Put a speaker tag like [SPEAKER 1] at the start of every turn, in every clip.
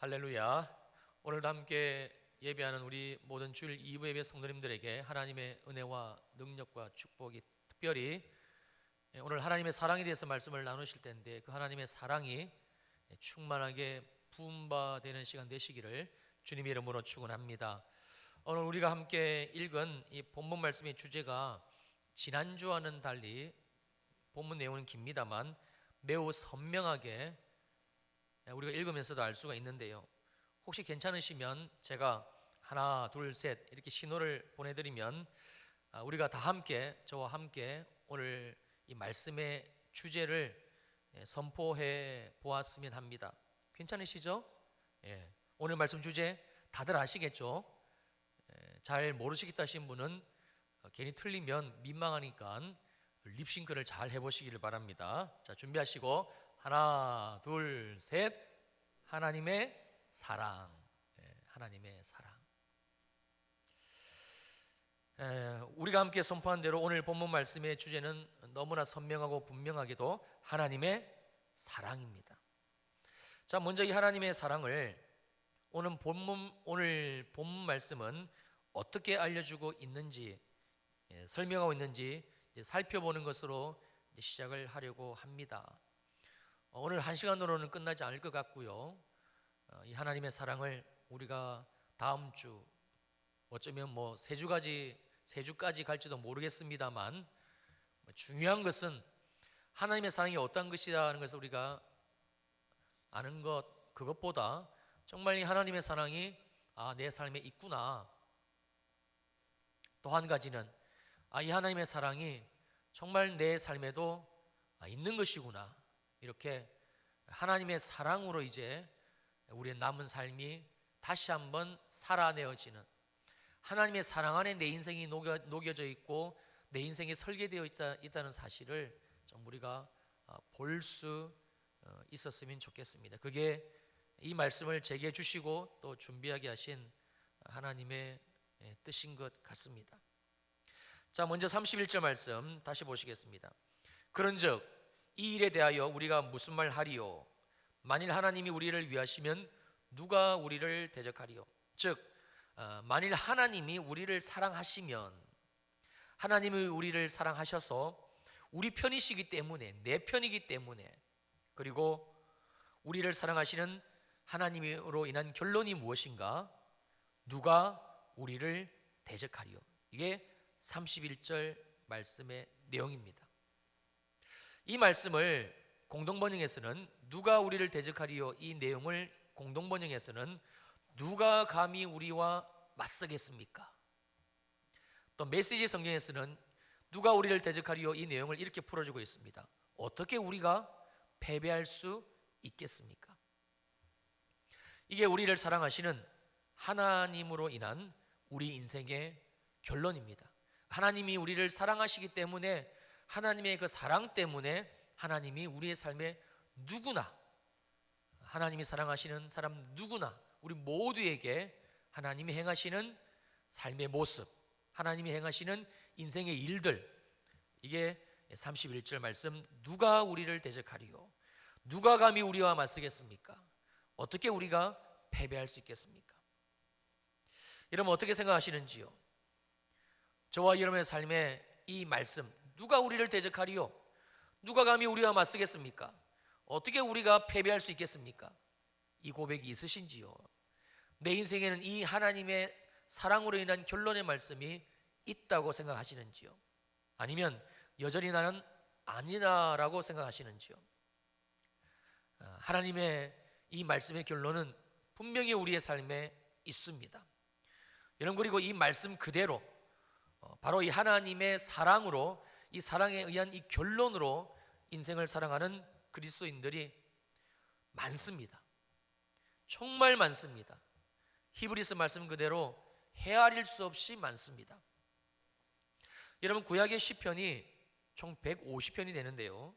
[SPEAKER 1] 할렐루야. 오늘도 함께 예배하는 우리 모든 주일 2부 예배 성도님들에게 하나님의 은혜와 능력과 축복이 특별히 오늘 하나님의 사랑에 대해서 말씀을 나누실 텐데, 그 하나님의 사랑이 충만하게 부음받는 시간 되시기를 주님의 이름으로 축원합니다. 오늘 우리가 함께 읽은 이 본문 말씀의 주제가 지난주와는 달리 본문 내용은 깁니다만 매우 선명하게 우리가 읽으면서도 알 수가 있는데요, 혹시 괜찮으시면 제가 하나 둘 셋 이렇게 신호를 보내드리면 우리가 다 함께, 저와 함께 오늘 이 말씀의 주제를 선포해 보았으면 합니다. 괜찮으시죠? 예. 오늘 말씀 주제 다들 아시겠죠? 잘 모르시겠다 하신 분은 괜히 틀리면 민망하니까 립싱크를 잘 해보시기를 바랍니다. 자, 준비하시고 하나 둘 셋. 하나님의 사랑. 하나님의 사랑. 우리가 함께 선포한 대로 오늘 본문 말씀의 주제는 너무나 선명하고 분명하게도 하나님의 사랑입니다. 자, 먼저 이 하나님의 사랑을 오늘 본문 말씀은 어떻게 알려주고 있는지, 설명하고 있는지 살펴보는 것으로 시작을 하려고 합니다. 오늘 한 시간으로는 끝나지 않을 것 같고요, 이 하나님의 사랑을 우리가 다음 주, 어쩌면 세 주까지 갈지도 모르겠습니다만, 중요한 것은 하나님의 사랑이 어떤 것이라는 것을 우리가 아는 것, 그것보다 정말 이 하나님의 사랑이 내 삶에 있구나, 또 한 가지는 이 하나님의 사랑이 정말 내 삶에도 있는 것이구나, 이렇게 하나님의 사랑으로 이제 우리의 남은 삶이 다시 한번 살아내어지는, 하나님의 사랑 안에 내 인생이 녹여져 있고 내 인생이 설계되어 있다는 사실을 좀 우리가 볼 수 있었으면 좋겠습니다. 그게 이 말씀을 제게 주시고 또 준비하게 하신 하나님의 뜻인 것 같습니다. 자, 먼저 31절 말씀 다시 보시겠습니다. 그런즉 이 일에 대하여 우리가 무슨 말 하리요? 만일 하나님이 우리를 위하시면 누가 우리를 대적하리요? 즉 만일 하나님이 우리를 사랑하시면, 하나님이 우리를 사랑하셔서 우리 편이시기 때문에, 내 편이기 때문에, 그리고 우리를 사랑하시는 하나님으로 인한 결론이 무엇인가? 누가 우리를 대적하리요? 이게 31절 말씀의 내용입니다. 이 말씀을 공동번역에서는 누가 우리를 대적하리요, 이 내용을 공동번역에서는 누가 감히 우리와 맞서겠습니까? 또 메시지 성경에서는 누가 우리를 대적하리요, 이 내용을 이렇게 풀어주고 있습니다. 어떻게 우리가 패배할 수 있겠습니까? 이게 우리를 사랑하시는 하나님으로 인한 우리 인생의 결론입니다. 하나님이 우리를 사랑하시기 때문에, 하나님의 그 사랑 때문에 하나님이 우리의 삶에 누구나, 하나님이 사랑하시는 사람 누구나, 우리 모두에게 하나님이 행하시는 삶의 모습, 하나님이 행하시는 인생의 일들, 이게 31절 말씀, 누가 우리를 대적하리요? 누가 감히 우리와 맞서겠습니까? 어떻게 우리가 패배할 수 있겠습니까? 여러분 어떻게 생각하시는지요? 저와 여러분의 삶에 이 말씀, 누가 우리를 대적하리요? 누가 감히 우리와 맞서겠습니까? 어떻게 우리가 패배할 수 있겠습니까? 이 고백이 있으신지요? 내 인생에는 이 하나님의 사랑으로 인한 결론의 말씀이 있다고 생각하시는지요? 아니면 여전히 나는 아니다라고 생각하시는지요? 하나님의 이 말씀의 결론은 분명히 우리의 삶에 있습니다. 여러분, 그리고 이 말씀 그대로 바로 이 하나님의 사랑으로, 이 사랑에 의한 이 결론으로 인생을 살아가는 그리스도인들이 많습니다. 정말 많습니다. 히브리서 말씀 그대로 헤아릴 수 없이 많습니다. 여러분, 구약의 시편이 총 150편이 되는데요,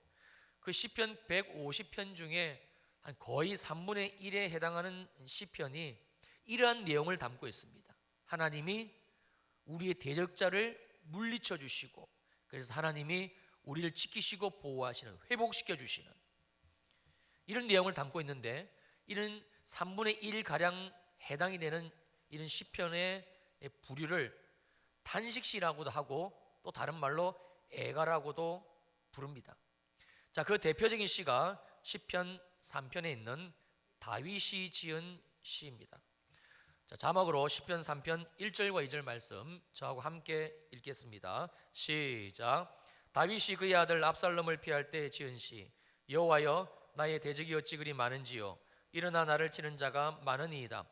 [SPEAKER 1] 그 시편 150편 중에 한 거의 3분의 1에 해당하는 시편이 이러한 내용을 담고 있습니다. 하나님이 우리의 대적자를 물리쳐 주시고, 그래서 하나님이 우리를 지키시고 보호하시는, 회복시켜 주시는 이런 내용을 담고 있는데, 이런 3분의 1 가량 해당이 되는 이런 시편의 부류를 탄식시라고도 하고 또 다른 말로 애가라고도 부릅니다. 자, 그 대표적인 시가 시편 3편에 있는 다윗이 지은 시입니다. 자, 자막으로 시편 3편 1절과 2절 말씀 저하고 함께 읽겠습니다. 시작. 다윗이 그의 아들 압살롬을 피할 때 지은 시. 여호와여, 나의 대적이 어찌 그리 많은지요. 일어나 나를 치는 자가 많으니이다.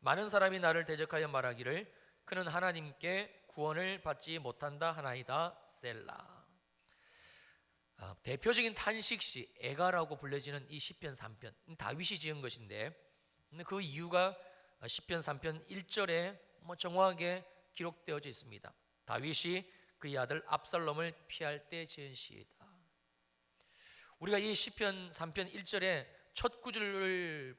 [SPEAKER 1] 많은 사람이 나를 대적하여 말하기를 그는 하나님께 구원을 받지 못한다 하나이다. 셀라. 대표적인 탄식시 애가라고 불려지는 이 시편 3편 다윗이 지은 것인데, 그 이유가 시편 3편 1절에 정확하게 기록되어져 있습니다. 다윗이 그의 아들 압살롬을 피할 때 지은 시이다. 우리가 이 시편 3편 1절의 첫 구절을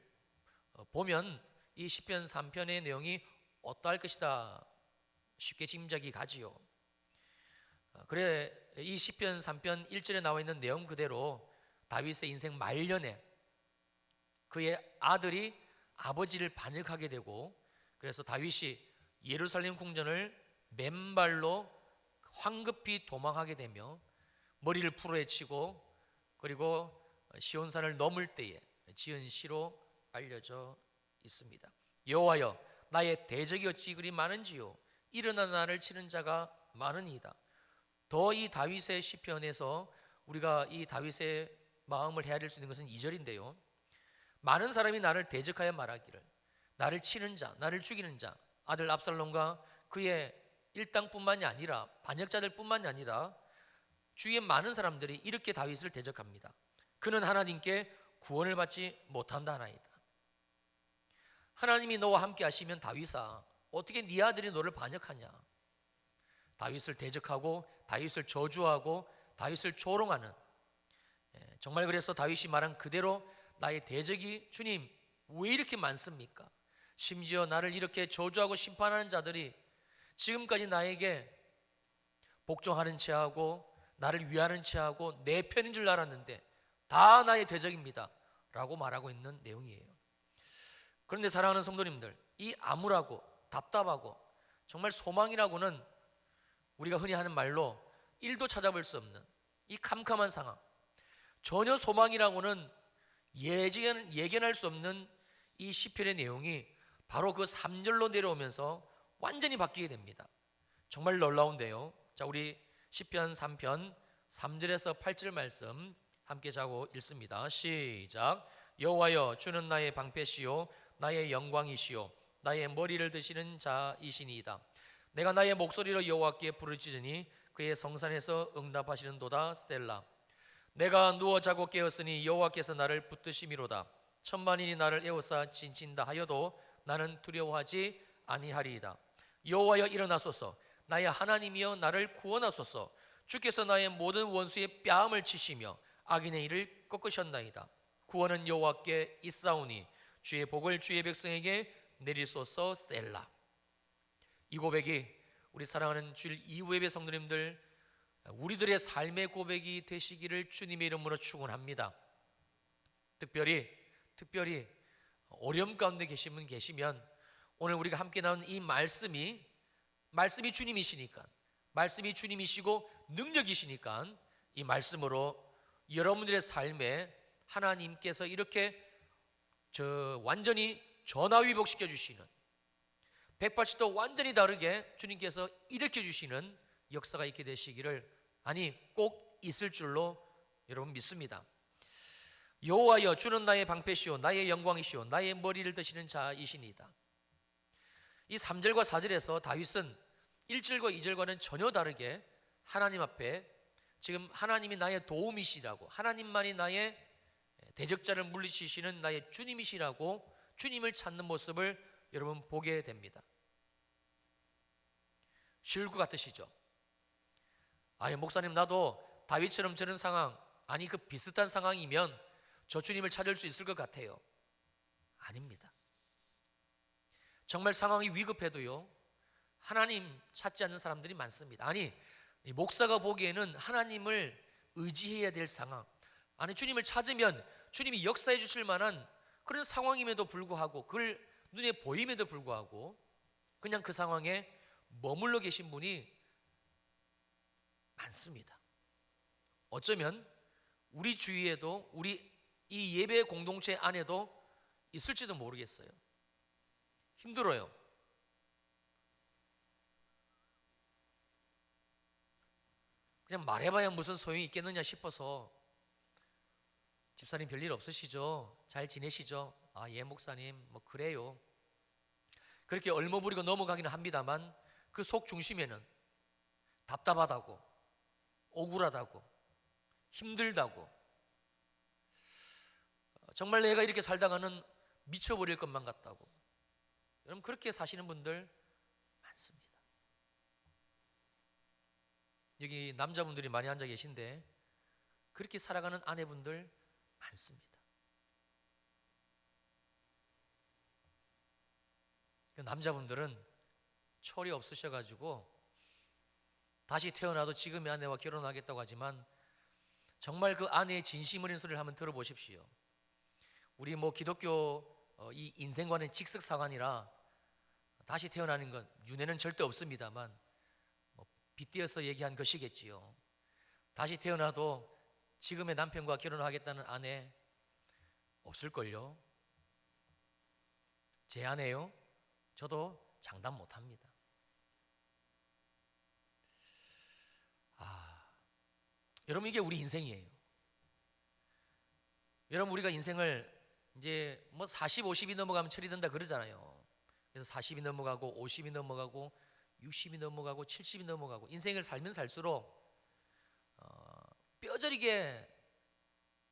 [SPEAKER 1] 보면 이 시편 3편의 내용이 어떠할 것이다 쉽게 짐작이 가지요. 그래 이 시편 3편 1절에 나와 있는 내용 그대로 다윗의 인생 말년에 그의 아들이 아버지를 반역하게 되고, 그래서 다윗이 예루살렘 궁전을 맨발로 황급히 도망하게 되며 머리를 풀어헤치고 그리고 시온산을 넘을 때에 지은 시로 알려져 있습니다. 여호와여, 나의 대적이 어찌 그리 많은지요. 일어나 나를 치는 자가 많으니이다. 더 이 다윗의 시편에서 우리가 이 다윗의 마음을 헤아릴 수 있는 것은 2절인데요. 많은 사람이 나를 대적하여 말하기를, 나를 치는 자, 나를 죽이는 자, 아들 압살롬과 그의 일당뿐만이 아니라 반역자들 뿐만이 아니라 주위의 많은 사람들이 이렇게 다윗을 대적합니다. 그는 하나님께 구원을 받지 못한다 하나이다. 하나님이 너와 함께 하시면 다윗아, 어떻게 네 아들이 너를 반역하냐. 다윗을 대적하고 다윗을 저주하고 다윗을 조롱하는, 정말 그래서 다윗이 말한 그대로 나의 대적이 주님 왜 이렇게 많습니까? 심지어 나를 이렇게 저주하고 심판하는 자들이 지금까지 나에게 복종하는 체하고 나를 위하는 체하고 내 편인 줄 알았는데 다 나의 대적입니다 라고 말하고 있는 내용이에요. 그런데 사랑하는 성도님들, 이 암울하고 답답하고 정말 소망이라고는 우리가 흔히 하는 말로 1도 찾아볼 수 없는 이 캄캄한 상황, 전혀 소망이라고는 예견할 수 없는 이 시편의 내용이 바로 그 3절로 내려오면서 완전히 바뀌게 됩니다. 정말 놀라운데요. 자, 우리 시편 3편 3절에서 8절 말씀 함께 자고 읽습니다. 시작. 여호와여, 주는 나의 방패시요 나의 영광이시요 나의 머리를 드시는 자이시니이다. 내가 나의 목소리로 여호와께 부르짖으니 그의 성산에서 응답하시는도다. 셀라. 내가 누워 자고 깨었으니 여호와께서 나를 붙드심이로다. 천만인이 나를 에워싸 진친다 하여도 나는 두려워하지 아니하리이다. 여호와여, 일어나소서. 나의 하나님이여, 나를 구원하소서. 주께서 나의 모든 원수의 뺨을 치시며 악인의 일을 꺾으셨나이다. 구원은 여호와께 있사오니 주의 복을 주의 백성에게 내리소서. 셀라. 이 고백이 우리 사랑하는 주일 이후 예배 성도님들, 우리들의 삶의 고백이 되시기를 주님의 이름으로 축원합니다. 특별히 어려움 가운데 계신 분 계시면 오늘 우리가 함께 나눈 이 말씀이 주님이시니까, 말씀이 주님이시고 능력이시니까 이 말씀으로 여러분들의 삶에 하나님께서 이렇게 완전히 전화위복시켜 주시는, 180도 완전히 다르게 주님께서 일으켜 주시는 역사가 있게 되시기를, 아니 꼭 있을 줄로 여러분 믿습니다. 여호와여, 주는 나의 방패시오 나의 영광이시오 나의 머리를 드시는 자이시니이다. 이 3절과 4절에서 다윗은 1절과 2절과는 전혀 다르게 하나님 앞에 지금 하나님이 나의 도움이시라고, 하나님만이 나의 대적자를 물리치시는 나의 주님이시라고 주님을 찾는 모습을 여러분 보게 됩니다. 쉬울 것 같으시죠? 아니 목사님, 나도 다윗처럼 저런 상황, 아니 그 비슷한 상황이면 저 주님을 찾을 수 있을 것 같아요. 아닙니다. 정말 상황이 위급해도요, 하나님 찾지 않는 사람들이 많습니다. 아니 목사가 보기에는 하나님을 의지해야 될 상황, 아니 주님을 찾으면 주님이 역사해 주실 만한 그런 상황임에도 불구하고, 그걸 눈에 보임에도 불구하고 그냥 그 상황에 머물러 계신 분이 많습니다. 어쩌면 우리 주위에도, 우리 이 예배 공동체 안에도 있을지도 모르겠어요. 힘들어요. 그냥 말해봐야 무슨 소용이 있겠느냐 싶어서, 집사님 별일 없으시죠? 잘 지내시죠? 아, 예, 목사님, 뭐 그래요. 그렇게 얼머무리고 넘어가기는 합니다만, 그 속 중심에는 답답하다고, 억울하다고, 힘들다고, 정말 내가 이렇게 살다가는 미쳐버릴 것만 같다고, 여러분 그렇게 사시는 분들 많습니다. 여기 남자분들이 많이 앉아 계신데 그렇게 살아가는 아내분들 많습니다. 남자분들은 철이 없으셔가지고 다시 태어나도 지금의 아내와 결혼하겠다고 하지만, 정말 그 아내의 진심 어린 소리를 한번 들어보십시오. 우리 뭐 기독교 이 인생과는 직석상환이라 다시 태어나는 건 윤회는 절대 없습니다만, 뭐 빗대어서 얘기한 것이겠지요. 다시 태어나도 지금의 남편과 결혼하겠다는 아내 없을걸요. 제 아내요? 저도 장담 못합니다. 여러분, 이게 우리 인생이에요. 여러분, 우리가 인생을 이제 뭐 40, 50이 넘어가면 철이 든다 그러잖아요. 그래서 40이 넘어가고 50이 넘어가고 60이 넘어가고 70이 넘어가고 인생을 살면 살수록 뼈저리게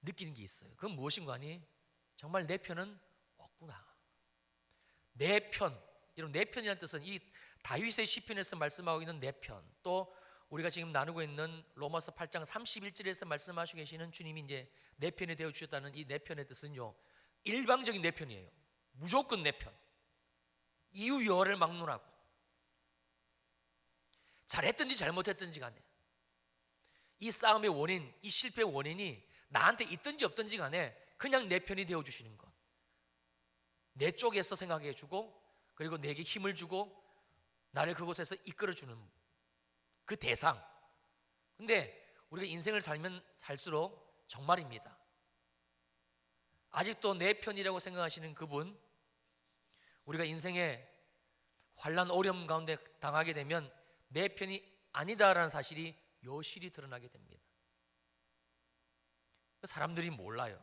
[SPEAKER 1] 느끼는 게 있어요. 그건 무엇인가 하니, 정말 내 편은 없구나. 내 편, 여러분, 내 편이라는 뜻은 이 다윗의 시편에서 말씀하고 있는 내 편, 또 우리가 지금 나누고 있는 로마서 8장 31절에서 말씀하시고 계시는 주님이 이제 내 편이 되어 주셨다는 이 내 편의 뜻은요, 일방적인 내 편이에요. 무조건 내 편. 이유 여하를 막론하고, 잘했든지 잘못했든지 간에 이 싸움의 원인, 이 실패의 원인이 나한테 있든지 없든지 간에 그냥 내 편이 되어 주시는 것, 내 쪽에서 생각해 주고, 그리고 내게 힘을 주고 나를 그곳에서 이끌어 주는 그 대상. 근데 우리가 인생을 살면 살수록 정말입니다, 아직도 내 편이라고 생각하시는 그분, 우리가 인생의 환난 어려움 가운데 당하게 되면 내 편이 아니다라는 사실이 여실히 드러나게 됩니다. 사람들이 몰라요.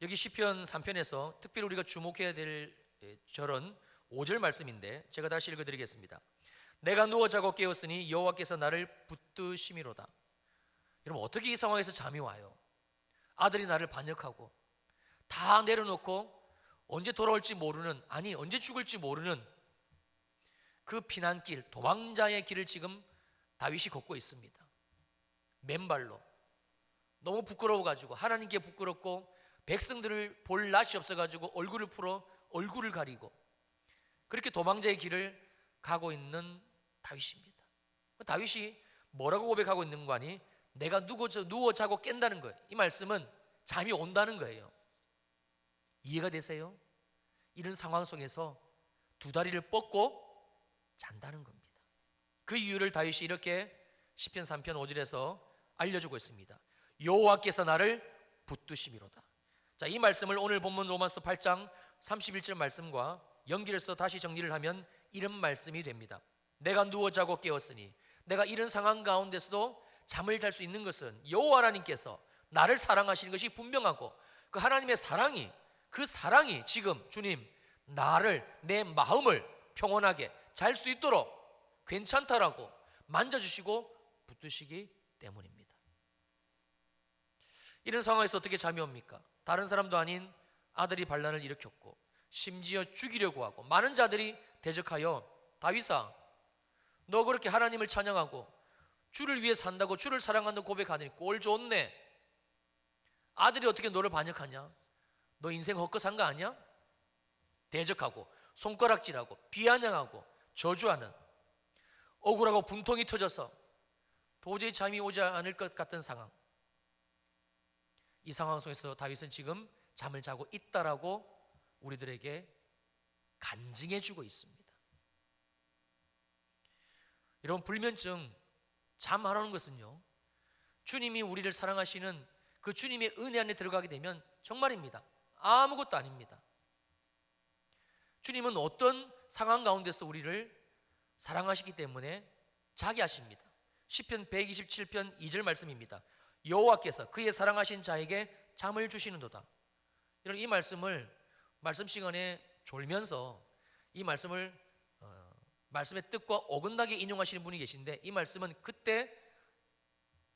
[SPEAKER 1] 여기 시편 3편에서 특별히 우리가 주목해야 될 절은 5절 말씀인데, 제가 다시 읽어드리겠습니다. 내가 누워 자고 깨었으니 여호와께서 나를 붙드심이로다. 여러분, 어떻게 이 상황에서 잠이 와요? 아들이 나를 반역하고 다 내려놓고 언제 돌아올지 모르는, 아니 언제 죽을지 모르는 그 피난길, 도망자의 길을 지금 다윗이 걷고 있습니다. 맨발로. 너무 부끄러워가지고, 하나님께 부끄럽고 백성들을 볼 낯이 없어가지고 얼굴을 풀어 얼굴을 가리고 그렇게 도망자의 길을 가고 있는 다윗입니다. 다윗이 뭐라고 고백하고 있는 거 아니? 내가 누워 자고 깬다는 거예요. 이 말씀은 잠이 온다는 거예요. 이해가 되세요? 이런 상황 속에서 두 다리를 뻗고 잔다는 겁니다. 그 이유를 다윗이 이렇게 시편 3편 5절에서 알려주고 있습니다. 여호와께서 나를 붙드심이로다. 자, 이 말씀을 오늘 본문 로마서 8장 31절 말씀과 연결해서 다시 정리를 하면 이런 말씀이 됩니다. 내가 누워 자고 깨었으니, 내가 이런 상황 가운데서도 잠을 잘 수 있는 것은 여호와 하나님께서 나를 사랑하시는 것이 분명하고, 그 하나님의 사랑이, 그 사랑이 지금 주님 나를, 내 마음을 평온하게 잘 수 있도록 괜찮다라고 만져주시고 붙드시기 때문입니다. 이런 상황에서 어떻게 잠이 옵니까? 다른 사람도 아닌 아들이 반란을 일으켰고 심지어 죽이려고 하고 많은 자들이 대적하여, 다윗아, 너 그렇게 하나님을 찬양하고 주를 위해 산다고 주를 사랑한다고 고백하더니 꼴 좋네. 아들이 어떻게 너를 반역하냐? 너 인생 헛것한 거 아니야? 대적하고 손가락질하고 비아냥하고 저주하는, 억울하고 분통이 터져서 도저히 잠이 오지 않을 것 같은 상황. 이 상황 속에서 다윗은 지금 잠을 자고 있다라고 우리들에게 간증해 주고 있습니다. 여러분, 불면증 잠하라는 것은요, 주님이 우리를 사랑하시는 그 주님의 은혜 안에 들어가게 되면 정말입니다, 아무것도 아닙니다. 주님은 어떤 상황 가운데서 우리를 사랑하시기 때문에 자기 하십니다. 시편 127편 2절 말씀입니다. 여호와께서 그의 사랑하신 자에게 잠을 주시는도다. 여러분, 이 말씀을 말씀 시간에 졸면서 이 말씀을 말씀의 뜻과 어긋나게 인용하시는 분이 계신데, 이 말씀은 그때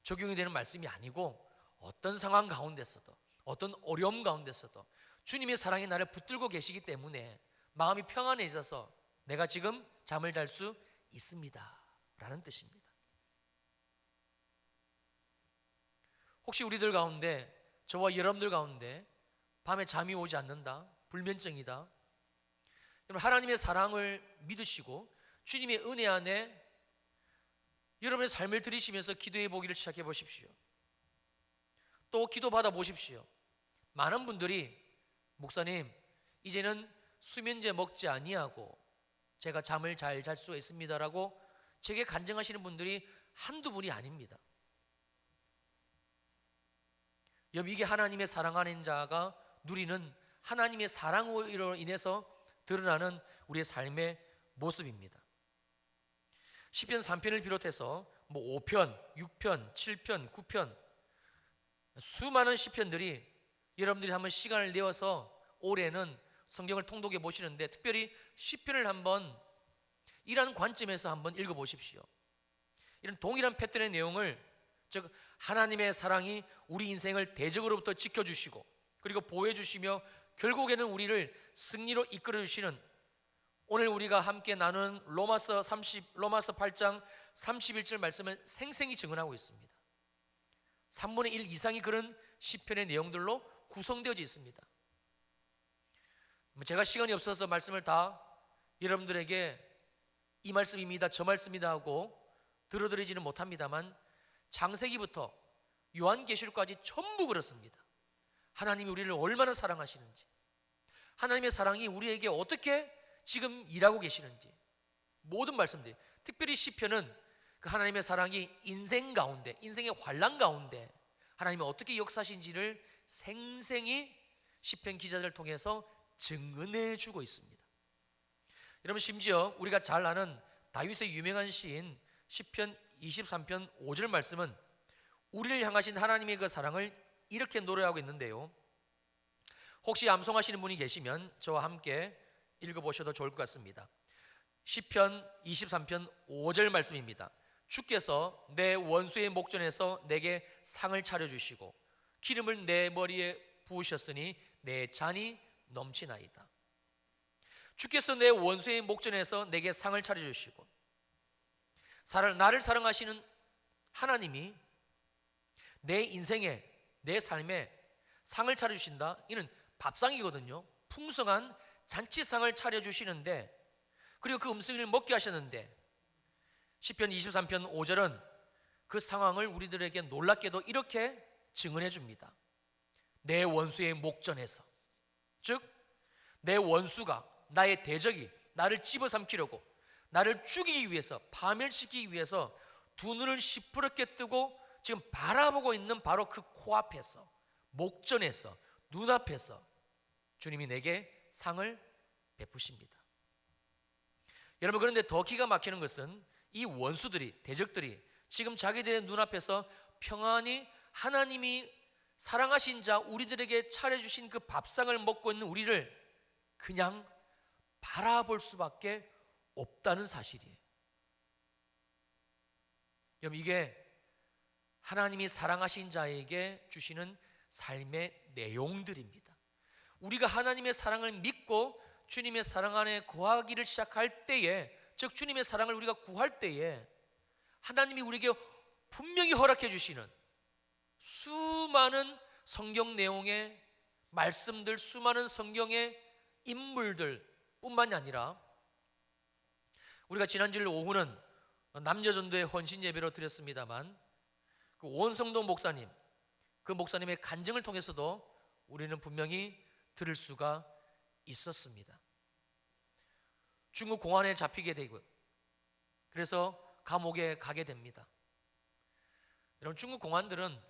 [SPEAKER 1] 적용이 되는 말씀이 아니고 어떤 상황 가운데서도, 어떤 어려움 가운데서도 주님의 사랑이 나를 붙들고 계시기 때문에 마음이 평안해져서 내가 지금 잠을 잘 수 있습니다 라는 뜻입니다. 혹시 우리들 가운데, 저와 여러분들 가운데 밤에 잠이 오지 않는다, 불면증이다, 여러분, 하나님의 사랑을 믿으시고 주님의 은혜 안에 여러분의 삶을 들이시면서 기도해 보기를 시작해 보십시오. 또 기도 받아 보십시오. 많은 분들이 목사님, 이제는 수면제 먹지 아니하고 제가 잠을 잘 잘 수가 있습니다라고 제게 간증하시는 분들이 한두 분이 아닙니다. 여러분, 이게 하나님의 사랑하는 자가 누리는 하나님의 사랑으로 인해서 드러나는 우리의 삶의 모습입니다. 시편 3편을 비롯해서 5편, 6편, 7편, 9편 수많은 시편들이, 여러분들이 한번 시간을 내어서 올해는 성경을 통독해 보시는데 특별히 시편을 한번 이런 관점에서 한번 읽어 보십시오. 이런 동일한 패턴의 내용을, 즉 하나님의 사랑이 우리 인생을 대적으로부터 지켜주시고 그리고 보호해주시며 결국에는 우리를 승리로 이끌어주시는, 오늘 우리가 함께 나누는 로마서 8장 31절 말씀을 생생히 증언하고 있습니다. 3분의 1 이상이 그런 시편의 내용들로 구성되어져 있습니다. 제가 시간이 없어서 말씀을 다 여러분들에게 이 말씀입니다, 저 말씀이다 하고 들어드리지는 못합니다만, 창세기부터 요한계시록까지 전부 그렇습니다. 하나님이 우리를 얼마나 사랑하시는지, 하나님의 사랑이 우리에게 어떻게 지금 일하고 계시는지 모든 말씀들이, 특별히 시편은 그 하나님의 사랑이 인생 가운데, 인생의 환난 가운데 하나님이 어떻게 역사하신지를 생생히 시편 기자들을 통해서 증언해 주고 있습니다. 여러분, 심지어 우리가 잘 아는 다윗의 유명한 시인 시편 23편 5절 말씀은 우리를 향하신 하나님의 그 사랑을 이렇게 노래하고 있는데요, 혹시 암송하시는 분이 계시면 저와 함께 읽어보셔도 좋을 것 같습니다. 시편 23편 5절 말씀입니다. 주께서 내 원수의 목전에서 내게 상을 차려주시고 기름을 내 머리에 부으셨으니 내 잔이 넘치나이다. 주께서 내 원수의 목전에서 내게 상을 차려주시고, 나를 사랑하시는 하나님이 내 인생에, 내 삶에 상을 차려주신다. 이는 밥상이거든요. 풍성한 잔치상을 차려주시는데, 그리고 그 음식을 먹게 하셨는데, 시편 23편 5절은 그 상황을 우리들에게 놀랍게도 이렇게 증언해 줍니다. 내 원수의 목전에서, 즉 내 원수가, 나의 대적이 나를 집어삼키려고, 나를 죽이기 위해서, 파멸시키기 위해서 두 눈을 시퍼렇게 뜨고 지금 바라보고 있는 바로 그 코앞에서, 목전에서, 눈앞에서 주님이 내게 상을 베푸십니다. 여러분, 그런데 더 기가 막히는 것은 이 원수들이, 대적들이 지금 자기들의 눈앞에서 평안히 하나님이 사랑하신 자 우리들에게 차려주신 그 밥상을 먹고 있는 우리를 그냥 바라볼 수밖에 없다는 사실이에요. 여러분, 이게 하나님이 사랑하신 자에게 주시는 삶의 내용들입니다. 우리가 하나님의 사랑을 믿고 주님의 사랑 안에 거하기를 시작할 때에, 즉 주님의 사랑을 우리가 구할 때에 하나님이 우리에게 분명히 허락해 주시는 수많은 성경 내용의 말씀들, 수많은 성경의 인물들 뿐만이 아니라, 우리가 지난주일 오후는 남녀전도의 헌신 예배로 드렸습니다만 그 원성동 목사님, 그 목사님의 간증을 통해서도 우리는 분명히 들을 수가 있었습니다. 중국 공안에 잡히게 되고 그래서 감옥에 가게 됩니다. 여러분, 중국 공안들은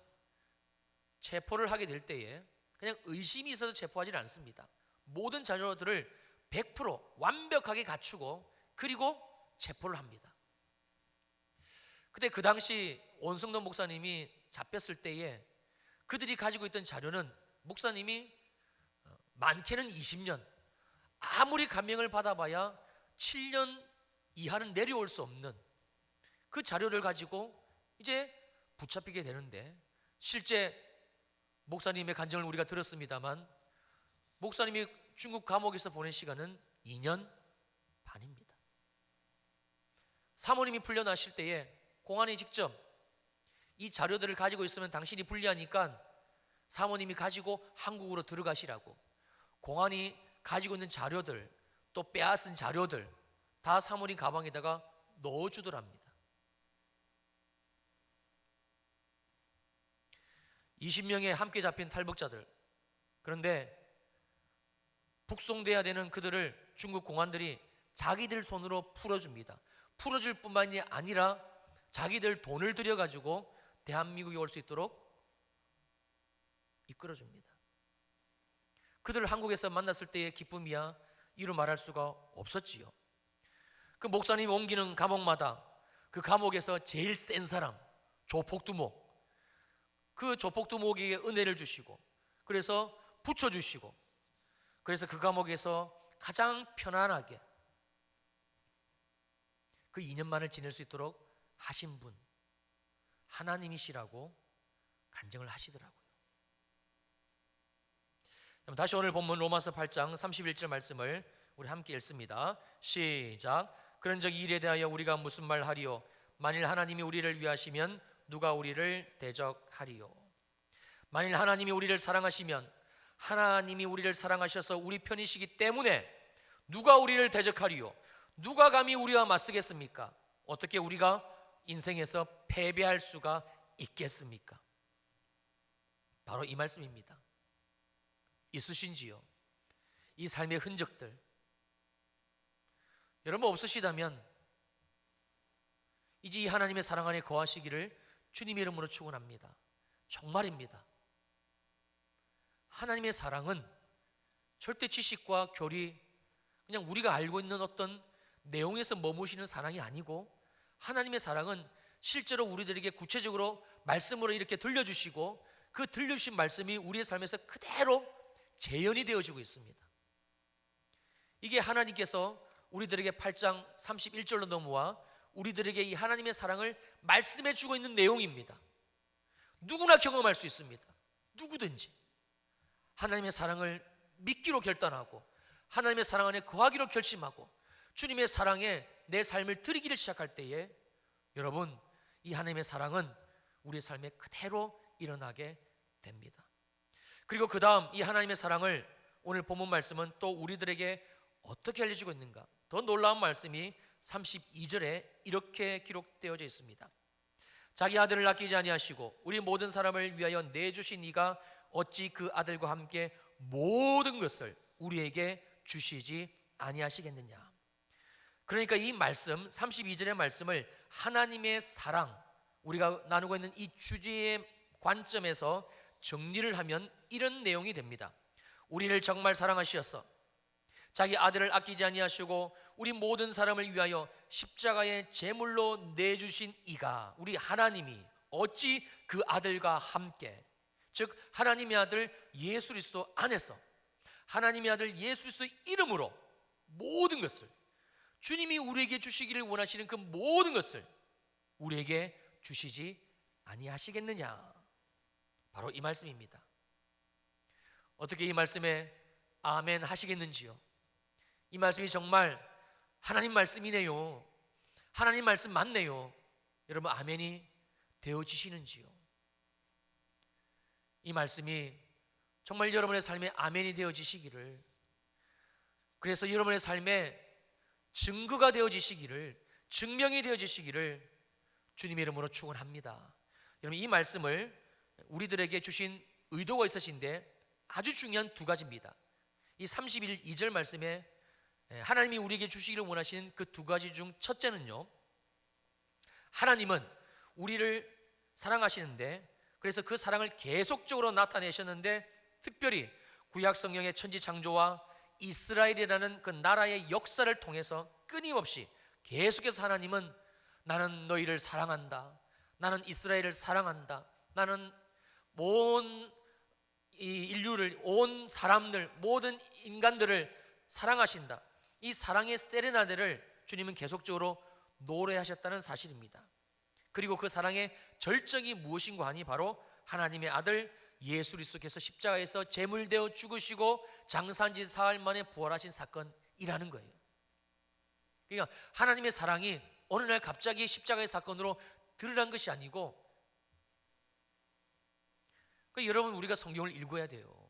[SPEAKER 1] 체포를 하게 될 때에 그냥 의심이 있어서 체포하지 않습니다. 모든 자료들을 100% 완벽하게 갖추고 그리고 체포를 합니다. 그때 그 당시 원성돈 목사님이 잡혔을 때에 그들이 가지고 있던 자료는 목사님이 많게는 20년, 아무리 감명을 받아봐야 7년 이하는 내려올 수 없는 그 자료를 가지고 이제 붙잡히게 되는데, 실제 목사님의 간증을 우리가 들었습니다만 목사님이 중국 감옥에서 보낸 시간은 2년 반입니다. 사모님이 풀려나실 때에 공안이 직접 이 자료들을 가지고 있으면 당신이 불리하니까 사모님이 가지고 한국으로 들어가시라고, 공안이 가지고 있는 자료들 또 빼앗은 자료들 다 사모님 가방에다가 넣어주더랍니다. 20명의 함께 잡힌 탈북자들, 그런데 북송돼야 되는 그들을 중국 공안들이 자기들 손으로 풀어줍니다. 풀어줄 뿐만이 아니라 자기들 돈을 들여가지고 대한민국에 올 수 있도록 이끌어줍니다. 그들을 한국에서 만났을 때의 기쁨이야 이루 말할 수가 없었지요. 그 목사님이 옮기는 감옥마다 그 감옥에서 제일 센 사람 조폭두목, 그 조폭두목에게 은혜를 주시고 그래서 붙여주시고, 그래서 그 감옥에서 가장 편안하게 그 2년만을 지낼 수 있도록 하신 분 하나님이시라고 간증을 하시더라고요. 다시 오늘 본문 로마서 8장 31절 말씀을 우리 함께 읽습니다. 시작. 그런즉 이 일에 대하여 우리가 무슨 말 하리요? 만일 하나님이 우리를 위하시면 누가 우리를 대적하리요? 만일 하나님이 우리를 사랑하시면, 하나님이 우리를 사랑하셔서 우리 편이시기 때문에 누가 우리를 대적하리요? 누가 감히 우리와 맞서겠습니까? 어떻게 우리가 인생에서 패배할 수가 있겠습니까? 바로 이 말씀입니다. 있으신지요? 이 삶의 흔적들 여러분 없으시다면 이제 이 하나님의 사랑 안에 거하시기를 주님의 이름으로 축원합니다. 정말입니다. 하나님의 사랑은 절대 지식과 교리, 그냥 우리가 알고 있는 어떤 내용에서 머무시는 사랑이 아니고, 하나님의 사랑은 실제로 우리들에게 구체적으로 말씀으로 이렇게 들려주시고 그 들려주신 말씀이 우리의 삶에서 그대로 재현이 되어지고 있습니다. 이게 하나님께서 우리들에게 8장 31절로 넘어와 우리들에게 이 하나님의 사랑을 말씀해 주고 있는 내용입니다. 누구나 경험할 수 있습니다. 누구든지 하나님의 사랑을 믿기로 결단하고 하나님의 사랑 안에 거하기로 결심하고 주님의 사랑에 내 삶을 드리기를 시작할 때에 여러분, 이 하나님의 사랑은 우리의 삶에 그대로 일어나게 됩니다. 그리고 그 다음 이 하나님의 사랑을 오늘 본문 말씀은 또 우리들에게 어떻게 알려주고 있는가? 더 놀라운 말씀이 32절에 이렇게 기록되어져 있습니다. 자기 아들을 아끼지 아니하시고 우리 모든 사람을 위하여 내주신 이가 어찌 그 아들과 함께 모든 것을 우리에게 주시지 아니하시겠느냐. 그러니까 이 말씀 32절의 말씀을 하나님의 사랑, 우리가 나누고 있는 이 주제의 관점에서 정리를 하면 이런 내용이 됩니다. 우리를 정말 사랑하시어서 자기 아들을 아끼지 아니하시고 우리 모든 사람을 위하여 십자가의 제물로 내주신 이가, 우리 하나님이 어찌 그 아들과 함께, 즉 하나님의 아들 예수 그리스도 안에서 하나님의 아들 예수 그리스도 이름으로 모든 것을, 주님이 우리에게 주시기를 원하시는 그 모든 것을 우리에게 주시지 아니하시겠느냐. 바로 이 말씀입니다. 어떻게 이 말씀에 아멘 하시겠는지요? 이 말씀이 정말 하나님 말씀이네요, 하나님 말씀 맞네요, 여러분 아멘이 되어지시는지요? 이 말씀이 정말 여러분의 삶에 아멘이 되어지시기를, 그래서 여러분의 삶에 증거가 되어지시기를, 증명이 되어지시기를 주님의 이름으로 축원합니다. 여러분 이 말씀을 우리들에게 주신 의도가 있으신데 아주 중요한 두 가지입니다. 이 31, 2절 말씀에 하나님이 우리에게 주시기를 원하시는 그 두 가지 중 첫째는요, 하나님은 우리를 사랑하시는데, 그래서 그 사랑을 계속적으로 나타내셨는데, 특별히 구약 성경의 천지 창조와 이스라엘이라는 그 나라의 역사를 통해서 끊임없이 계속해서 하나님은 나는 너희를 사랑한다, 나는 이스라엘을 사랑한다, 나는 온 이 인류를, 온 사람들, 모든 인간들을 사랑하신다, 이 사랑의 세레나데를 주님은 계속적으로 노래하셨다는 사실입니다. 그리고 그 사랑의 절정이 무엇인가 하니 바로 하나님의 아들 예수 그리스도께서 십자가에서 제물되어 죽으시고 장사한 지 사흘 만에 부활하신 사건이라는 거예요. 그러니까 하나님의 사랑이 어느 날 갑자기 십자가의 사건으로 드러난 것이 아니고, 여러분, 우리가 성경을 읽어야 돼요.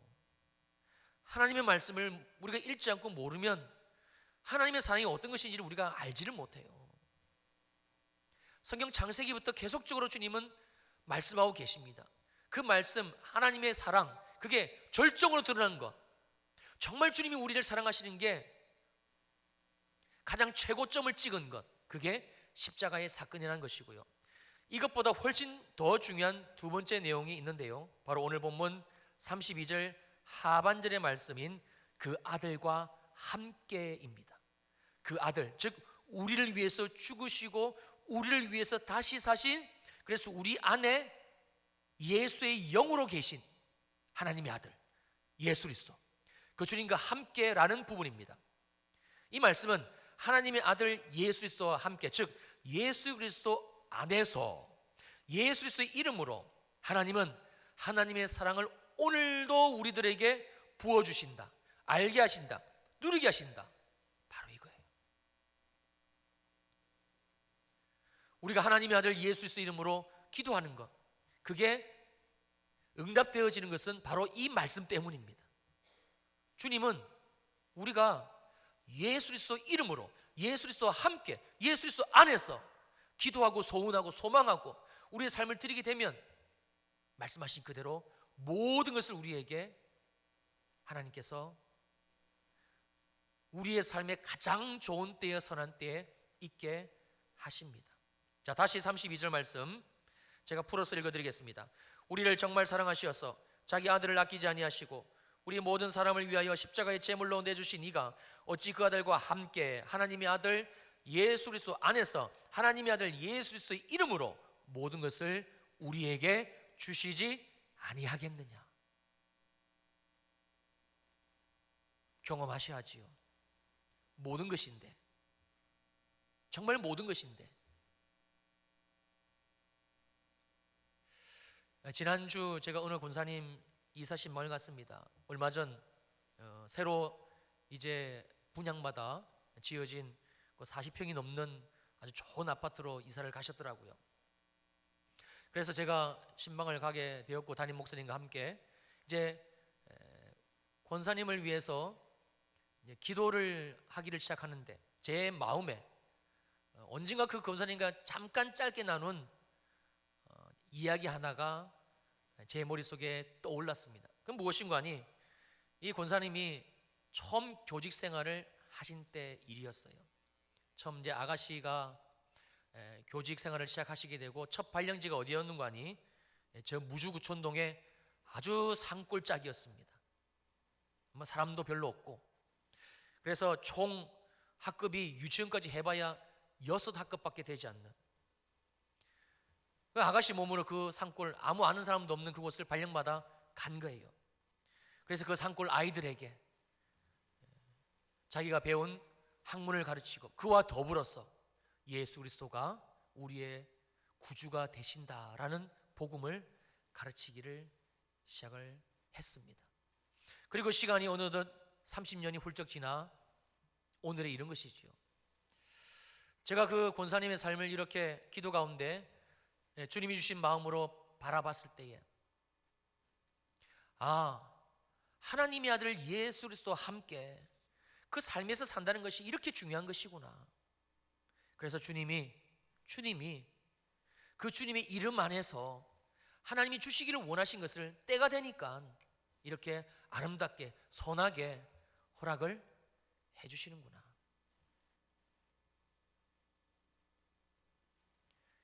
[SPEAKER 1] 하나님의 말씀을 우리가 읽지 않고 모르면 하나님의 사랑이 어떤 것인지를 우리가 알지를 못해요. 성경 창세기부터 계속적으로 주님은 말씀하고 계십니다. 그 말씀, 하나님의 사랑, 그게 절정으로 드러난 것, 정말 주님이 우리를 사랑하시는 게 가장 최고점을 찍은 것, 그게 십자가의 사건이라는 것이고요. 이것보다 훨씬 더 중요한 두 번째 내용이 있는데요, 바로 오늘 본문 32절 하반절의 말씀인 그 아들과 함께입니다. 그 아들, 즉 우리를 위해서 죽으시고 우리를 위해서 다시 사신, 그래서 우리 안에 예수의 영으로 계신 하나님의 아들 예수 그리스도, 그 주님과 함께라는 부분입니다. 이 말씀은 하나님의 아들 예수 그리스도와 함께, 즉 예수 그리스도 안에서 예수 그리스도의 이름으로 하나님은 하나님의 사랑을 오늘도 우리들에게 부어주신다, 알게 하신다, 누리게 하신다, 바로 이거예요. 우리가 하나님의 아들 예수 그리스도 이름으로 기도하는 것, 그게 응답되어지는 것은 바로 이 말씀 때문입니다. 주님은 우리가 예수 그리스도 이름으로, 예수 그리스도와 함께, 예수 그리스도 안에서 기도하고 소원하고 소망하고 우리의 삶을 드리게 되면 말씀하신 그대로 모든 것을 우리에게 하나님께서 우리의 삶의 가장 좋은 때에, 선한 때에 있게 하십니다. 자, 다시 32절 말씀 제가 풀어서 읽어드리겠습니다. 우리를 정말 사랑하시어서 자기 아들을 아끼지 아니하시고 우리 모든 사람을 위하여 십자가의 제물로 내주신 이가 어찌 그 아들과 함께 하나님의 아들 예수 그리스도 안에서 하나님의 아들 예수 그리스도의 이름으로 모든 것을 우리에게 주시지 아니하겠느냐. 경험하셔야지요. 모든 것인데, 정말 모든 것인데. 지난주 제가 어느 권사님 이사신 마을 갔습니다. 얼마 전 새로 이제 분양받아 지어진 40평이 넘는 아주 좋은 아파트로 이사를 가셨더라고요. 그래서 제가 신방을 가게 되었고 담임 목사님과 함께 이제 권사님을 위해서 이제 기도를 하기를 시작하는데, 제 마음에 언젠가 그 권사님과 잠깐 짧게 나눈 이야기 하나가 제 머릿속에 떠올랐습니다. 그럼 무엇인가 하니, 이 권사님이 처음 교직 생활을 하신 때 일이었어요. 처음 이제 아가씨가 교직 생활을 시작하시게 되고 첫 발령지가 어디였는가 하니 저 무주구촌동에 아주 산골짜기였습니다. 사람도 별로 없고, 그래서 총 학급이 유치원까지 해봐야 6학급밖에 되지 않는 그 아가씨 몸으로 그 산골, 아무 아는 사람도 없는 그곳을 발령받아 간 거예요. 그래서 그 산골 아이들에게 자기가 배운 학문을 가르치고 그와 더불어서 예수 그리스도가 우리의 구주가 되신다라는 복음을 가르치기를 시작을 했습니다. 그리고 시간이 어느덧 30년이 훌쩍 지나 오늘에 이른 것이지요. 제가 그 권사님의 삶을 이렇게 기도 가운데 주님이 주신 마음으로 바라봤을 때에, 하나님의 아들 예수 그리스도와 함께 그 삶에서 산다는 것이 이렇게 중요한 것이구나. 그래서 주님이 그 주님의 이름 안에서 하나님이 주시기를 원하신 것을 때가 되니까 이렇게 아름답게 선하게 허락을 해주시는구나.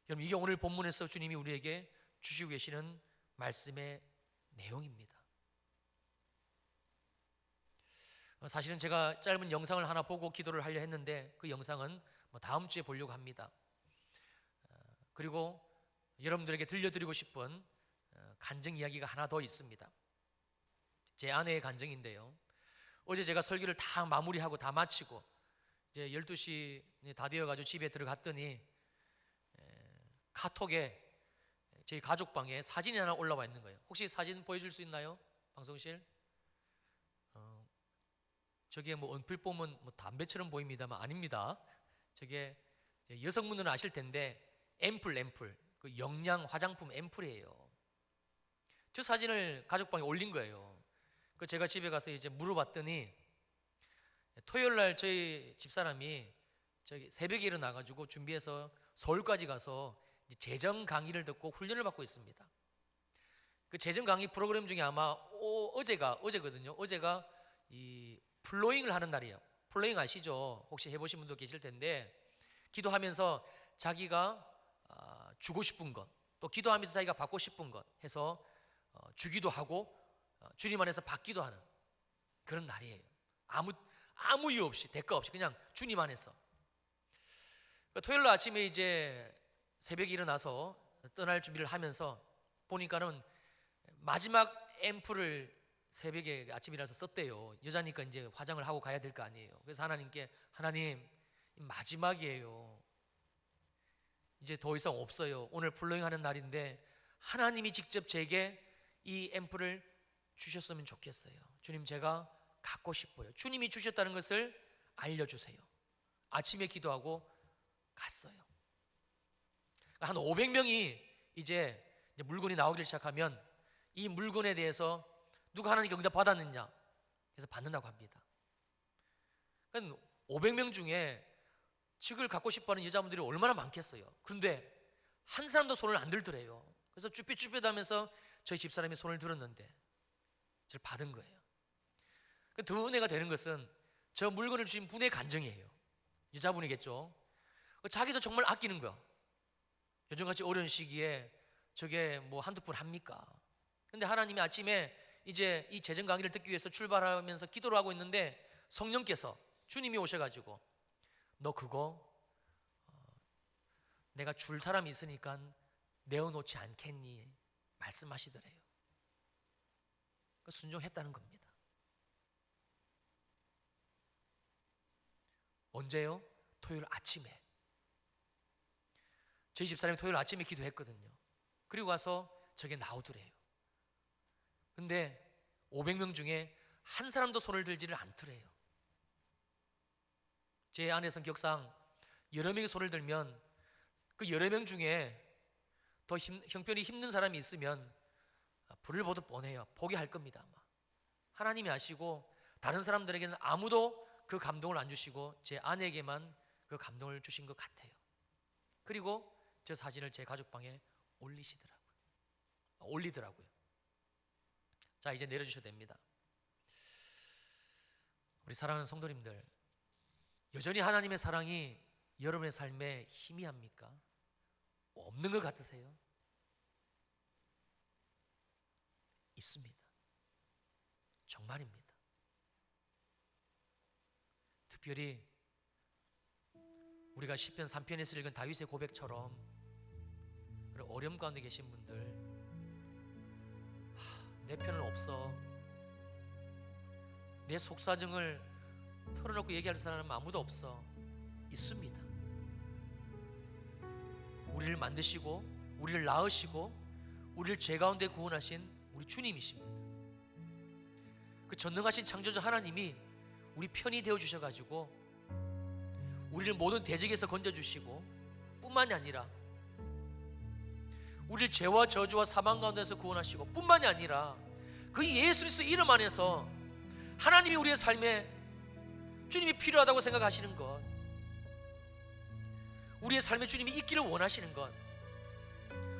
[SPEAKER 1] 여러분, 이게 오늘 본문에서 주님이 우리에게 주시고 계시는 말씀의 내용입니다. 사실은 제가 짧은 영상을 하나 보고 기도를 하려 했는데 그 영상은 다음 주에 보려고 합니다. 그리고 여러분들에게 들려드리고 싶은 간증 이야기가 하나 더 있습니다. 제 아내의 간증인데요. 어제 제가 설교를 다 마무리하고 다 마치고 이제 12시 다 되어가지고 집에 들어갔더니 카톡에 저희 가족방에 사진이 하나 올라와 있는 거예요. 혹시 사진 보여줄 수 있나요? 방송실? 저게 얼핏 보면 담배처럼 보입니다만 아닙니다. 저게 여성분들은 아실 텐데 앰플 그 영양 화장품 앰플이에요. 저 사진을 가족방에 올린 거예요. 그 제가 집에 가서 이제 물어봤더니 토요일 날 저희 집사람이 저기 새벽에 일어나가지고 준비해서 서울까지 가서 재정 강의를 듣고 훈련을 받고 있습니다. 그 재정 강의 프로그램 중에 아마 어제거든요. 어제가 이 플로잉을 하는 날이에요. 플로잉 아시죠? 혹시 해보신 분도 계실 텐데 기도하면서 자기가 주고 싶은 것, 또 기도하면서 자기가 받고 싶은 것 해서 주기도 하고 주님 안에서 받기도 하는 그런 날이에요. 아무 이유 없이 대가 없이 그냥 주님 안에서. 토요일 날 아침에 이제 새벽에 일어나서 떠날 준비를 하면서 보니까는 마지막 앰플을 새벽에 아침에 일어나서 썼대요. 여자니까 이제 화장을 하고 가야 될 거 아니에요. 그래서 하나님께, 하나님 마지막이에요. 이제 더 이상 없어요. 오늘 플로잉 하는 날인데 하나님이 직접 제게 이 앰플을 주셨으면 좋겠어요. 주님, 제가 갖고 싶어요. 주님이 주셨다는 것을 알려주세요. 아침에 기도하고 갔어요. 한 500명이 이제 물건이 나오기 시작하면 이 물건에 대해서 누가 하나님께 응답 받았느냐 해서 받는다고 합니다. 그러니까 500명 중에 직을 갖고 싶어하는 여자분들이 얼마나 많겠어요. 그런데 한 사람도 손을 안 들더래요. 그래서 쭈뼛쭈뼛하면서 저희 집사람이 손을 들었는데 저를 받은 거예요. 더 은혜가 되는 것은 저 물건을 주신 분의 간증이에요. 여자분이겠죠. 자기도 정말 아끼는 거야. 요즘같이 어려운 시기에 저게 한두 푼 합니까? 근데 하나님이 아침에 이제 이 재정 강의를 듣기 위해서 출발하면서 기도를 하고 있는데 성령께서 주님이 오셔가지고 너 그거 내가 줄 사람이 있으니까 내어놓지 않겠니? 말씀하시더래요. 순종했다는 겁니다. 언제요? 토요일 아침에. 저희 집사람이 토요일 아침에 기도했거든요. 그리고 와서 저게 나오더래요. 근데 500명 중에 한 사람도 손을 들지를 않더래요. 제 아내 성격상 여러 명이 손을 들면 그 여러 명 중에 더 형편이 힘든 사람이 있으면 불을 보듯 뻔해요. 포기할 겁니다 아마. 하나님이 아시고 다른 사람들에게는 아무도 그 감동을 안 주시고 제 아내에게만 그 감동을 주신 것 같아요. 그리고 저 사진을 제 가족방에 올리더라고요. 자, 이제 내려주셔도 됩니다. 우리 사랑하는 성도님들, 여전히 하나님의 사랑이 여러분의 삶에 희미합니까? 없는 것 같으세요? 있습니다. 정말입니다. 특별히 우리가 시편 3편에서 읽은 다윗의 고백처럼 그런 어려움 가운데 계신 분들, 내 편은 없어, 내 속사정을 털어놓고 얘기할 사람은 아무도 없어. 있습니다. 우리를 만드시고 우리를 낳으시고 우리를 죄 가운데 구원하신 우리 주님이십니다. 그 전능하신 창조주 하나님이 우리 편이 되어 주셔가지고 우리를 모든 대적에서 건져주시고 뿐만이 아니라 우리를 죄와 저주와 사망 가운데서 구원하시고 뿐만이 아니라 그 예수 그리스도 이름 안에서 하나님이 우리의 삶에 주님이 필요하다고 생각하시는 것, 우리의 삶에 주님이 있기를 원하시는 것,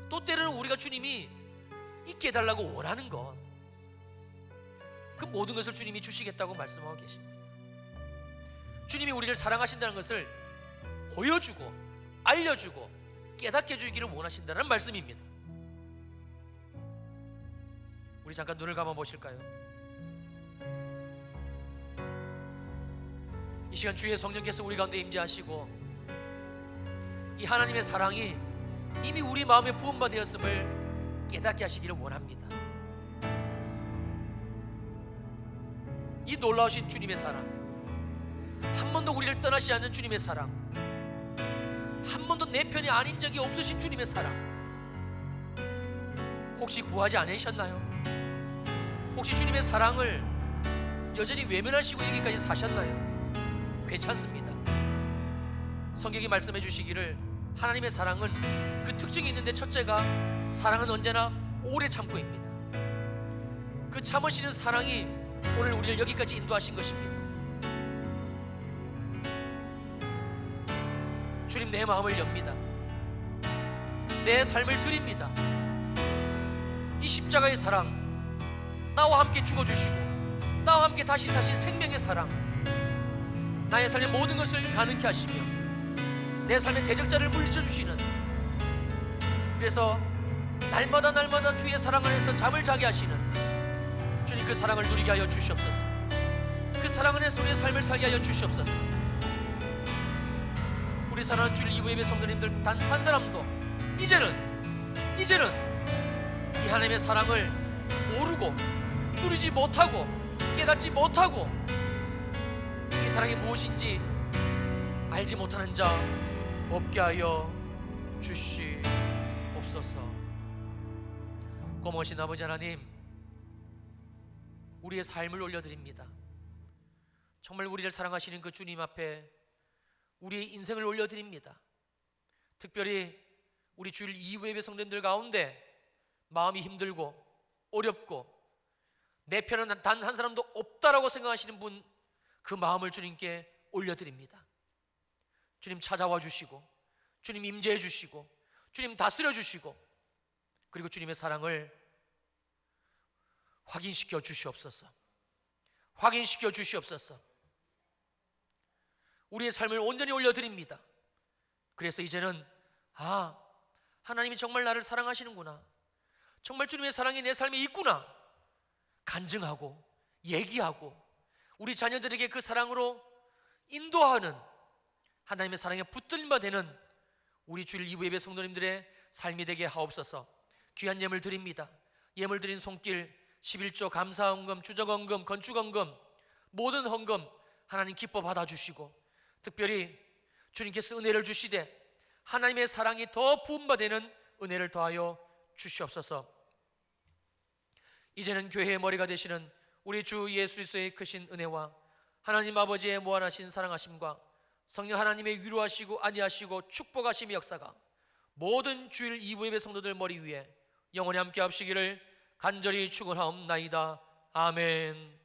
[SPEAKER 1] 또 때로는 우리가 주님이 있게 해달라고 원하는 것, 그 모든 것을 주님이 주시겠다고 말씀하고 계십니다. 주님이 우리를 사랑하신다는 것을 보여주고 알려주고 깨닫게 해주기를 원하신다는 말씀입니다. 우리 잠깐 눈을 감아 보실까요? 이 시간 주의 성령께서 우리 가운데 임재하시고 이 하나님의 사랑이 이미 우리 마음에 부음바 되었음을 깨닫게 하시기를 원합니다. 이 놀라우신 주님의 사랑, 한 번도 우리를 떠나시 않는 주님의 사랑, 한 번도 내 편이 아닌 적이 없으신 주님의 사랑, 혹시 구하지 않으셨나요? 혹시 주님의 사랑을 여전히 외면하시고 여기까지 사셨나요? 괜찮습니다. 성경이 말씀해 주시기를 하나님의 사랑은 그 특징이 있는데, 첫째가 사랑은 언제나 오래 참고입니다. 그 참으시는 사랑이 오늘 우리를 여기까지 인도하신 것입니다. 주님, 내 마음을 엽니다. 내 삶을 드립니다. 이 십자가의 사랑, 나와 함께 죽어주시고 나와 함께 다시 사신 생명의 사랑, 나의 삶의 모든 것을 가능케 하시며 내 삶의 대적자를 물리쳐주시는, 그래서 날마다 주의 사랑 안에서 잠을 자게 하시는 주님, 그 사랑을 누리게 하여 주시옵소서. 그 사랑 안에서 우리의 삶을 살게 하여 주시옵소서. 우리 사랑하는 주일 2부 예배 성도님들 단 한 사람도 이제는 이 하나님의 사랑을 모르고 누리지 못하고 깨닫지 못하고 이 사랑이 무엇인지 알지 못하는 자 없게 하여 주시옵소서. 고마우신 아버지 하나님, 우리의 삶을 올려드립니다. 정말 우리를 사랑하시는 그 주님 앞에 우리의 인생을 올려드립니다. 특별히 우리 주일 2부 예배 성도님들 가운데 마음이 힘들고 어렵고 내 편은 단 한 사람도 없다라고 생각하시는 분, 그 마음을 주님께 올려드립니다. 주님 찾아와 주시고 주님 임재해 주시고 주님 다스려 주시고, 그리고 주님의 사랑을 확인시켜 주시옵소서. 확인시켜 주시옵소서. 우리의 삶을 온전히 올려드립니다. 그래서 이제는 하나님이 정말 나를 사랑하시는구나, 정말 주님의 사랑이 내 삶에 있구나 간증하고 얘기하고 우리 자녀들에게 그 사랑으로 인도하는, 하나님의 사랑에 붙들림 바 되는 우리 주일 2부 예배 성도님들의 삶이 되게 하옵소서. 귀한 예물 드립니다. 예물 드린 손길 11조 감사헌금, 주정헌금, 건축헌금, 모든 헌금 하나님 기뻐 받아주시고, 특별히 주님께서 은혜를 주시되 하나님의 사랑이 더 부음받는 은혜를 더하여 주시옵소서. 이제는 교회의 머리가 되시는 우리 주 예수 그리스도의 크신 은혜와 하나님 아버지의 무한하신 사랑하심과 성령 하나님의 위로하시고 안위하시고 축복하심의 역사가 모든 주일 2부 예배 성도들 머리 위에 영원히 함께 하시기를 간절히 축원하옵나이다. 아멘.